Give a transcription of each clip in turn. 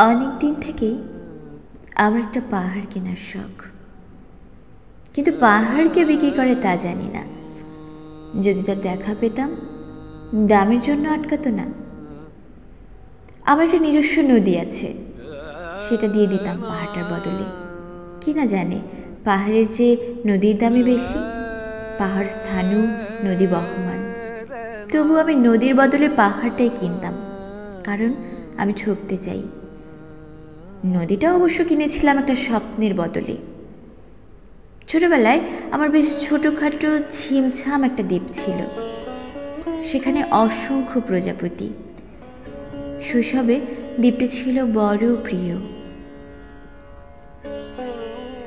অনেক দিন থেকেই আমার একটা পাহাড় কেনার শখ, কিন্তু পাহাড়কে বিক্রি করে তা জানি না। যদি তার দেখা পেতাম, দামের জন্য আটকাতো না। আমার একটা নিজস্ব নদী আছে, সেটা দিয়ে দিতাম পাহাড়টার বদলে। কি না জানে পাহাড়ের চেয়ে নদীর দামই বেশি। পাহাড় স্থানীয়, নদী বহমান। তবু আমি নদীর বদলে পাহাড়টাই কিনতাম, কারণ আমি ঠকতে চাই। নদীটা অবশ্য কিনেছিলাম একটা স্বপ্নের বদলে। ছোটবেলায় আমার বেশ ছোটোখাটো ছিমছাম একটা দ্বীপ ছিল, সেখানে অসংখ্য প্রজাপতি। শৈশবে দ্বীপটি ছিল বড় প্রিয়।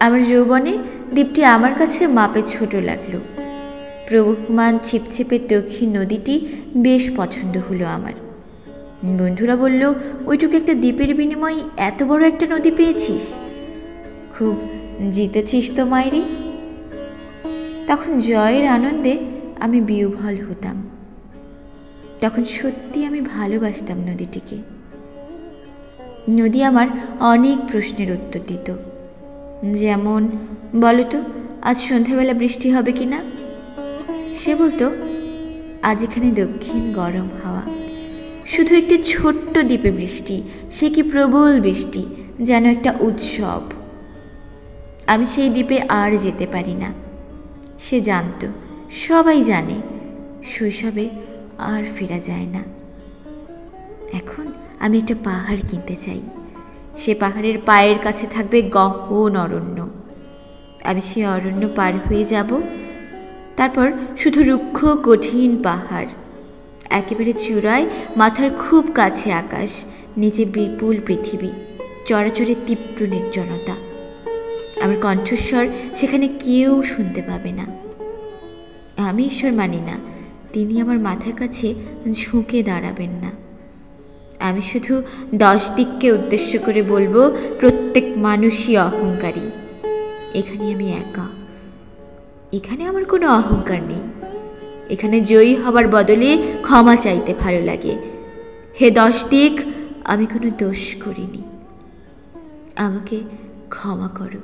আমার যৌবনে দ্বীপটি আমার কাছে মাপে ছোট লাগলো। প্রবহমান ছিপছিপে দক্ষিণ নদীটি বেশ পছন্দ হলো আমার। বন্ধুরা বলল, ওইটুকু একটা দ্বীপের বিনিময়ে এত বড় একটা নদী পেয়েছিস, খুব জিতেছিস তো মাইরি। তখন জয়ের আনন্দে আমি বিহ্বল হতাম। তখন সত্যি আমি ভালোবাসতাম নদীটিকে। নদী আমার অনেক প্রশ্নের উত্তর দিত, যেমন, বলো তো আজ সন্ধ্যাবেলা বৃষ্টি হবে কি না। সে বলতো, আজ এখানে দক্ষিণ গরম হাওয়া। শুধু একটি ছোট্ট দ্বীপে বৃষ্টি, সে কি প্রবল বৃষ্টি, যেন একটা উৎসব। আমি সেই দ্বীপে আর যেতে পারি না। সে জানত, সবাই জানে, শৈশবে আর ফেরা যায় না। এখন আমি একটা পাহাড় কিনতে চাই। সে পাহাড়ের পায়ের কাছে থাকবে গহন অরণ্য। আমি সে অরণ্য পার হয়ে যাব, তারপর শুধু রুক্ষ কঠিন পাহাড়। একেবারে চূড়ায় মাথার খুব কাছে আকাশ, নিচে বিপুল পৃথিবী, চরাচরে তীব্র নির্জনতা। আমার কণ্ঠস্বর সেখানে কেউ শুনতে পাবে না। আমি ঈশ্বর মানি না, তিনি আমার মাথার কাছে ঝুঁকে দাঁড়াবেন না। আমি শুধু 10 দিককে উদ্দেশ্য করে বলবো, প্রত্যেক মানুষই অহংকারী। এখানে আমি একা। এখানে আমার কোনো অহংকার নেই। এখানে জয়ী হবার বদলে ক্ষমা চাইতে ভালো লাগে। হে 10 দিক, আমি কোনো দোষ করিনি, আমাকে ক্ষমা করো।